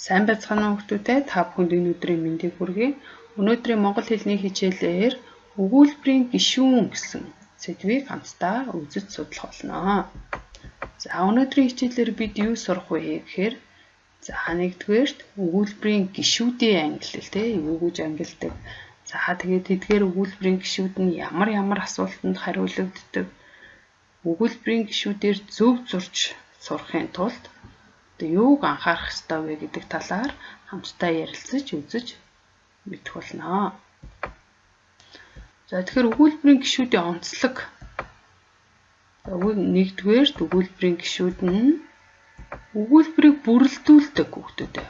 Сайн байцгаана уу хүүхдүүдээ, та бүхэнд энэ өдрийн мэндийг хүргэе. Өнөөдрийн монгол хэлний хичээлээр өгүүлбэрийн гишүүн гэсэн сэдвийг хамтдаа үзэж судлах болно. За өнөөдрийн хичээлээр бид юу сурах вэ гэхээр нэгдүгээрт өгүүлбэрийн гишүүдийн ангилал юу гэж ангилдаг. За тэгээд тэдгээр өгүүлбэрийн гишүүд нь ямар асуултанд хариулагддаг. Өгүүлбэрийн гишүүдээр зөв зурж сурахын тулд юуг анхаарах ёстой вэ гэдэг талаар хамтдаа ярилцаж үзэж мэдэх болно. За тэгэхээр өгүүлбэрийн гишүүдийн онцлог. Нэгдүгээр өгүүлбэрийн гишүүд нь өгүүлбэрийг бүрэлдүүлдэг хүүхдүүдээ.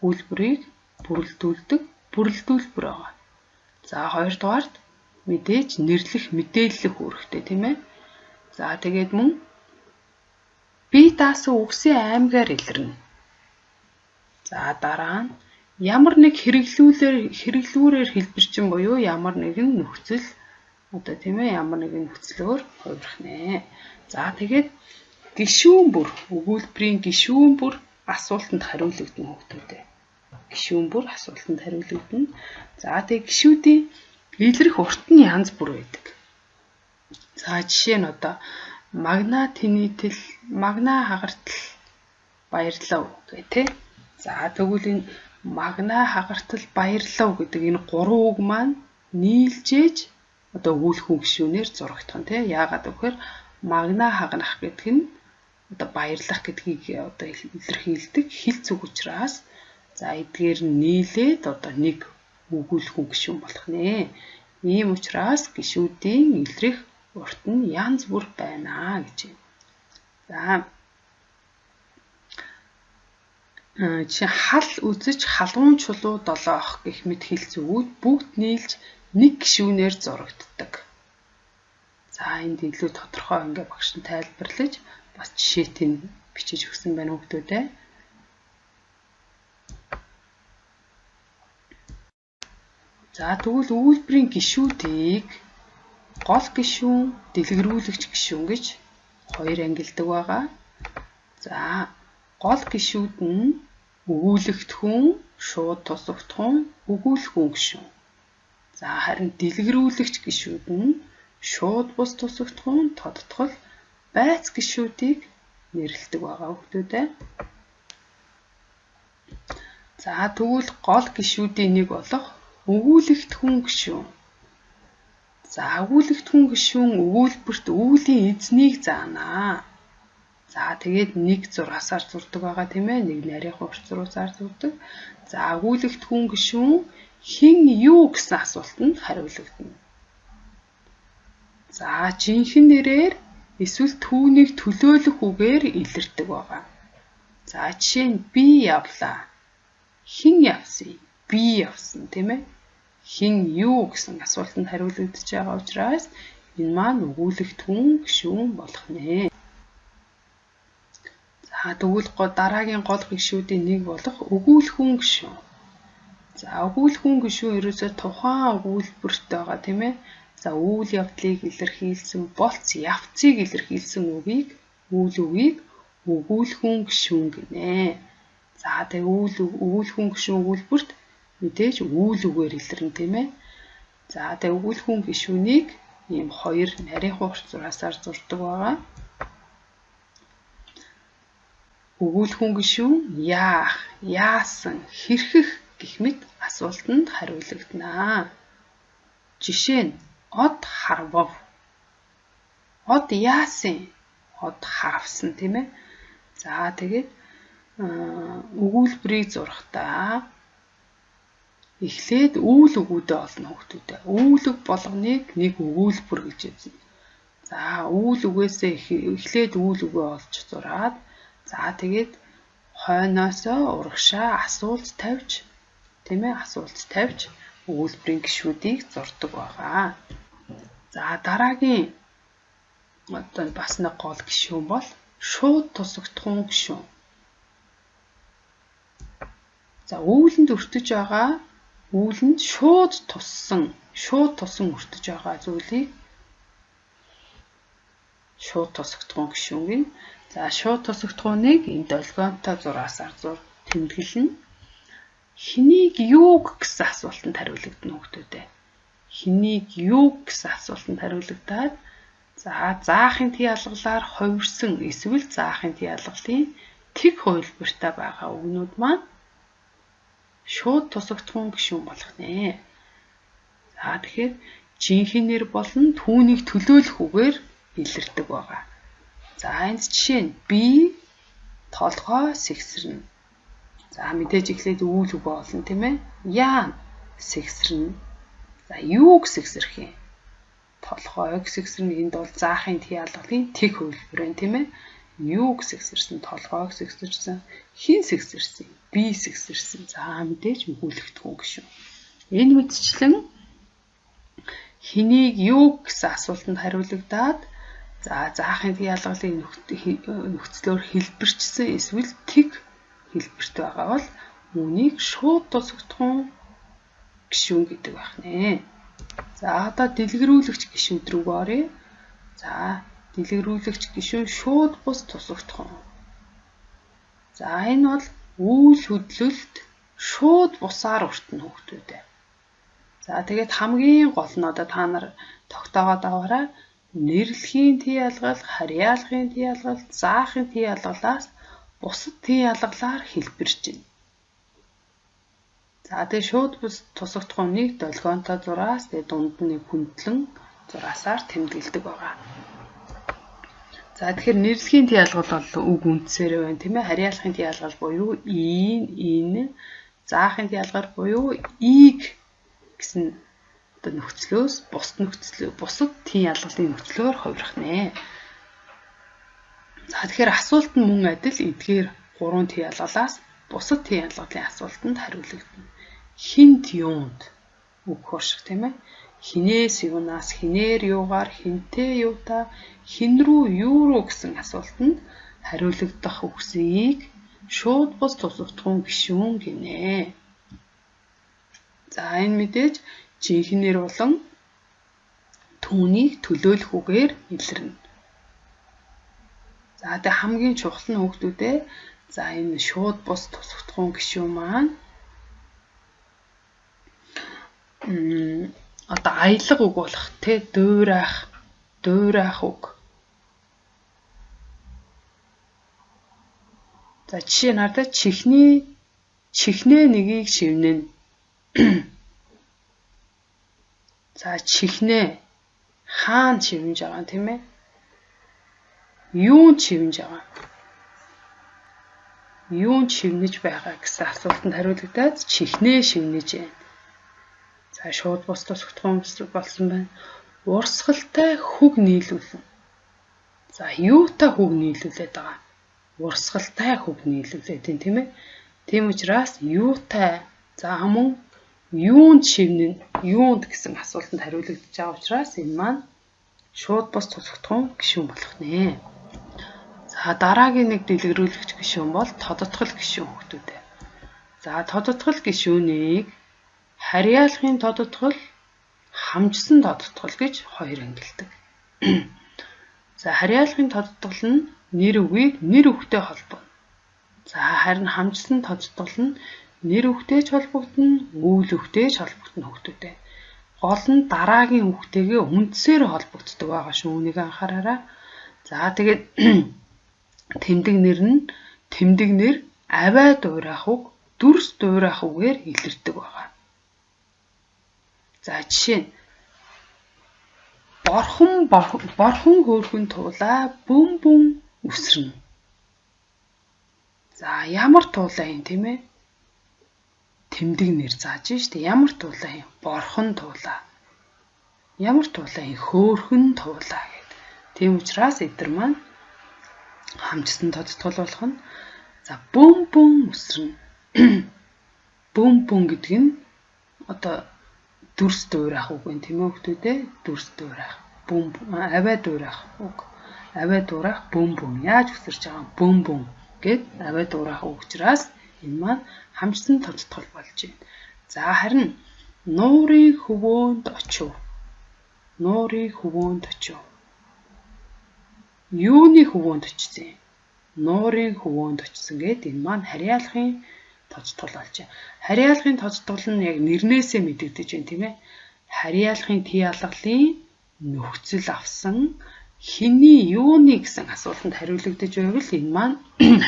Өгүүлбэрийг бүрэлдүүлдэг бүрэлдүүлбэр байгаа. За хоёрдугаарт мэдээж нэрлэх мэдээлэл үүрэгтэй тийм ээ. За тэгээд мөн бие даасан үгсийн аймгаар илэрнэ. За дараа нь ямар нэг хэрэглүүрээр хэлбэрчин буюу ямар нэгэн нөхцөл ямар нэгэн нөхцлөөр хувирах нэ. За тэгээд гишүүн бүр өгүүлбэрийн гишүүн бүр асуултанд хариулагдана хүүхдүүдээ. Гишүүн бүр асуултанд хариулагдана. За тэгээд гишүүдийн илрэх урт нь янз бүр байдаг. За жишээ нь магна тэнийтэл, магна хагартал баярлав гэх тэ. За тэгвэл энэ магна хагартал баярлав гэдэг энэ гурван үг маань нийлжээж өгүүлбэрийн гишүүнээр зурагдах нь тэ. Яагаад гэвэл магна хагнах гэдэг нь баярлах гэдгийг илэрхийлдэг хэлц үг учраас за эдгээр нь нийлээд нэг өгүүлбэрийн гишүүн болох нэ. Ийм учраас гишүүдийн илрэх урт нь янз бүр байна гэж байна. За хал үзэж халуун чулуу долоох гэх мэт хэлц өгүүд бүгд нийлж нэг гишүүнээр зурагддаг. За энд илүү тодорхой багш нь тайлбарлаж бас жишээт нь бичиж өгсөн байна хүүхдүүдээ. За тэгвэл өгүүлбэрийн гишүүдийг гол гишүүн, дэлгэрүүлэгч гишүүн гэж хоёр ангилдаг байгаа. За гол гишүүд нь өгүүлэгдэхүүн, шууд тусагдахуун, өгүүлэхүүн гишүүн. За харин дэлгэрүүлэгч гишүүд нь шууд бус тусагдахуун, тодтгол, байц гишүүдийг нэрлэдэг байгаа хүүхдүүдээ. За тэгвэл гол гишүүдийн нэг болох өгүүлэгдэхүүн гишүүн. За өгүүлэгдэхүүн гишүүн өгүүлбэрт өгүүлийн эзнийг заана. За тэгээд 1-6-аар зурдаг байгаа тийм ээ. Нэг нарийнхан урт-зурусаар зурдаг. За өгүүлэгдэхүүн гишүүн хэн юу гэсэн асуултанд хариулагдана. За жинхэнэ нэрээр эсвэл түүнийг төлөөлөх үгээр илэрдэг байгаа. За жишээ нь би явлаа. Хэн явсан? Би явсан тийм ээ. Хэн юу гэсэн асуултанд хариулагдаж байгаа учраас энэ маань өгүүлэгдэхүүн гишүүн болох нэ. За тэгвэл дараагийн гол гишүүдийн нэг болох өгүүлэхүүн гишүүн. За өгүүлэхүүн гишүүн ерөөсөө тухайн өгүүлбэрт байгаа тийм ээ. За үйл явдлыг илэрхийлсэн болц явцыг илэрхийлсэн үгийг өгүүлэхүүн гишүүн гинэ. За тэгээ өгүүлэхүүн гишүүн өгүүлбэрт мэдээж үйл үгээр илэрнэ тийм ээ. За тэгээ өгүүлэхүүн гишүүнийг ийм хоёр нарийнхан урт-зурасаар зурдаг байгаа. Өгүүлэхүүн гишүүн яах, яасан, хэрхэх гэх мэт асуултанд хариулагдана. Жишээ нь од харвав. Од яасан? Од харавсан тийм ээ. За тэгээд өгүүлбэрийг зурхдаа эхлээд үйл өгүүдээ олно хүүхдүүдээ. Үүлэг болгоныг нэг өгүүлбэр гэж үзнэ. За үйл үгээсээ эхлээд үйл үгээ олж зураад за тэгээд хойноосоо урагшаа асуулт тавьж тийм ээ өгүүлбэрийн гишүүдийг зурдаг байгаа. За дараагийн бас нэг гол гишүүн бол шууд тусагдахуун гишүүн. За үүлэнд өртөж байгаа үүлэнд шууд тусан өртөж байгаа зүйлийг шууд тусагдахуун гишүүн гин. За шууд тусагдахууныг энэ долгионтой зураасаар тэмдэглэнэ. Хэнийг юу гэсэн асуултанд хариулагдана хүүхдүүдээ. Хэнийг юу гэсэн асуултанд хариулагдаад заахын тий алгалаар хувирсан эсвэл заахын тий алгалын тэг хувилбартай байгаа үгнүүд маань шууд тусагдсан гишүүн болох нэ. За тэгэхээр жинхэнээр болон түүнийг төлөөлөх үгээр илэрдэг байгаа. За энд жишээ нь би толгой сэгсэрнэ. За мэдээж эхлээд үйл үг болно тийм ээ. Яа сэгсэрнэ. За юуг сэгсэрх юм? Толгойг сэгсэрнэ. Энд бол заахын тий алгалын тэг хувилбар байна тийм ээ. Юуг сэгсэрсэн? Толгойг сэгсэрсэн. Хин сэгсэрсэн? Би сэгсэрсэн. За мэдээж өгүүлэгдэхүүн гишүүн. Энэ мэдчлэн хэнийг юу гэсэн асуултанд хариулагдаад заахын тий алгалын нөхцлөөр хэлбэрчсэн эсвэл тэг хэлбэрт байгаа бол үүнийг шууд тусагдсан гишүүн гэдэг байх нэ. За одоо дэлгэрүүлэгч гишүүд рүү оръё. За дэлгэрүүлэгч гишүүн шууд бус тусагдсан. За энэ бол үйл хөдлөлт шууд бусаар өртнө хүүхдүүдээ. За тэгээд хамгийн гол нь одоо та нар тогтоогоод аваарай. Нэрлэхийн тий алгал, харьяалахын тий алгал, заахын тий алгалаас бусад тий алгалаар хэлбэрч байна. За тэгээд шууд бус тусагдсан нэг долгионтой зураас тэгээд дунд нь хүндлэн зураасаар тэмдэглэдэг байгаа. За тэгэхээр нэрлэхийн тий алгал бол үг үндсээр байна тийм ээ. Харьяалахын тий алгал буюу ин, заахын тий алгал буюу ийг гэсэн одоо нөхцлөөс бусад тий алгалын нөхцлөөр хувирах нэ. За тэгэхээр асуулт нь мөн адил эдгээр 3 тий алгалаас бусад тий алгалын асуултанд хариулагдана. Хинт юунд үг хуурших тийм ээ. Хинээс юунаас, хинээр юугаар, хинтээ юутай, хин рүү юу руу гэсэн асуултанд хариулагдах үгсийг шууд бус тусагдсан гишүүн гинэ. За энэ мэдээж жинхэнээр болон түүнийг төлөөлөх үгээр илэрнэ. За тэгээ хамгийн чухал нь хүүхдүүдээ за энэ шууд бус тусагдсан гишүүн маань одоо аялга үг болох те дуурайх үг. За жишээ нь хараад чихнээ нэгийг шивнэн. За чихнээ хаана шивнэж байгаа тийм ээ? Юунд шивнэж байгаа? Юунд шивнэж байгаа гэсэн асуултанд хариулагдаад чихнээ шивнэж байна. За шууд бус тусагдсан болсон байна. Урсгалтай хөг нийлүүлэн. За юутай хөг нийлүүлээд байгаа? Урсгалтай хөг нийлүүлээд байна тийм ээ. Тийм учраас юутай за мөн юунд шивнэн, юунд гэсэн асуултанд хариулагдаж байгаа учраас энэ маань шууд бус тусагдсан гишүүн болох нэ. За дараагийн нэг дэлгэрүүлэгч гишүүн бол тодотгол гишүүн хүүхдүүдээ. За тодотгол гишүүнийг харьяалахын тодотгол, хамжсан тодотгол гэж хоёр ангилдаг. За харьяалахын тодотгол нь нэр үгийг нэр үгтэй холбоно. За харин хамжсан тодотгол нь нэр үгтэй ч холбогдно, үйл үгтэй ч холбогдно хүүхдүүдээ. Гол нь дараагийн үгтэйгээ үндсээр холбогддог байгаа шүү. Үнийг анхаараарай. За тэгээд тэмдэг нэр авай дуурайх үг, дүрс дуурайх үгээр илэрдэг байгаа. За жишээ нь борхон хөөрхөн туулаа бүм үсрэн. За ямар туулаа юм тийм ээ? Тэмдэг нэр зааж штэ. Ямар туулаа юм? Борхон туулаа. Ямар туулаа юм? Хөөрхөн туулаа гэд. Тийм учраас эдгээр маань хамжсан тодтгол болох нь за бүм үсрэн. Бүм гэдэг нь одоо дүрс дуурайх үг юм тийм ээ хүүхдүүдээ. Дүрс дуурайх. Авай дуурайх үг. Авай дуурайх бүм. Яаж үсэрч байгаа бүм гэд авай дуурайх учраас энэ маань хамжсан тодтгол болж байна. За харин нуурын хөвөөнд очив. Юуны хөвөөнд очсон юм? Нуурын хөвөөнд очсон гэд энэ маань харьяалахын тожтгол болж байна. Харьяалгын тожтгол нь яг нэрнээсээ мэдэгдэж байна тийм ээ. Харьяалгын тий алгалын нөхцөл авсан хэний юуны гэсэн асуултанд хариулагдаж байвал энэ маань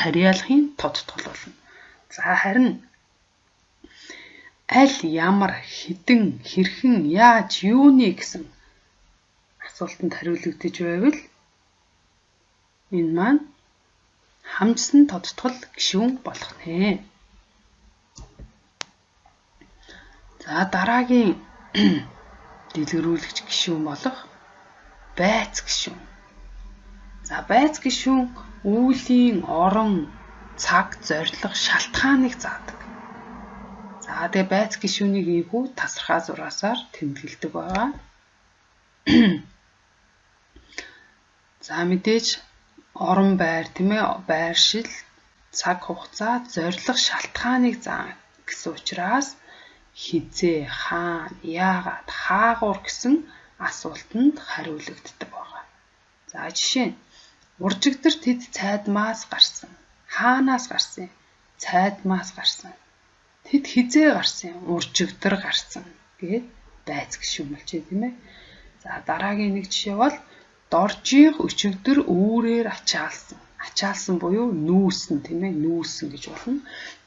харьяалгын тожтгол болно. За харин аль ямар хэдэн хэрхэн яаж юуны гэсэн асуултанд хариулагдаж байвал энэ маань хамжсан тожтгол гишүүн болох нэ. За дараагийн дэлгэрүүлэгч гишүүн болох байц гишүүн. За байц гишүүн үүлийн орон, цаг, зорилго, шалтгааныг заадаг. За тэгээ байц гишүүнийг ийхүү тасархаа зураасаар тэмдэглэдэг байгаа. За мэдээж орон байр тийм ээ, байршил, цаг хугацаа, зорилго, шалтгааныг заана гэсэн учраас хизээ, хаана, яагаад, хаагуур гэсэн асуултанд хариулагддаг байгаа. За жишээ нь уржигдэр тэд цайдмаас гарсан. Хаанаас гарсан? Цайдмаас гарсан. Тэд хизээ гарсан? Уржигдэр гарсан гэд байц гишүүн болчихё тийм ээ. За дараагийн нэг жишээ бол доржих өчигдөр үүрээр ачаалсан. Ачаалсан буюу нүүсэн тийм ээ, нүүсэн гэж болно.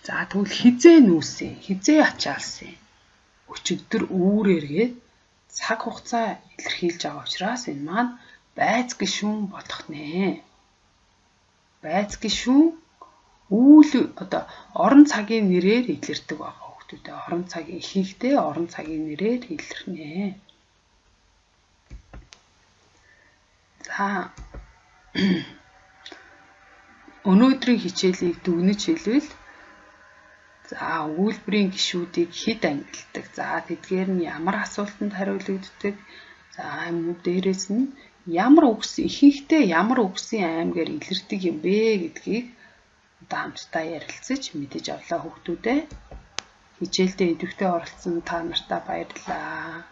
За тэгвэл хизээ нүүсэн, хизээ ачаалсан. Өчигдөр үүрээр гээд цаг хугацаа илэрхийлж байгаа учраас энэ маань байц гишүүн болох нэ. Байц гишүүн орон цагийн нэрээр илэрдэг байгаа хүүхдүүдээ. Орон цагийн ихэнхдээ орон цагийн нэрээр илэрнэ. За өнөөдрийн хичээлийг дүгнэж хэлвэл за өгүүлбэрийн гишүүдийг хэд ангилдаг. За тэдгээр нь ямар асуултанд хариулагддаг. За дээрээс нь ямар үгс ихэнхдээ ямар үгсийн аймгаар илэрдэг юм бэ гэдгийг одоо хамтдаа ярилцаж мэдэж авлаа хүүхдүүдээ. Хичээлдээ идэвхтэй оролцсон та нартай баярлалаа.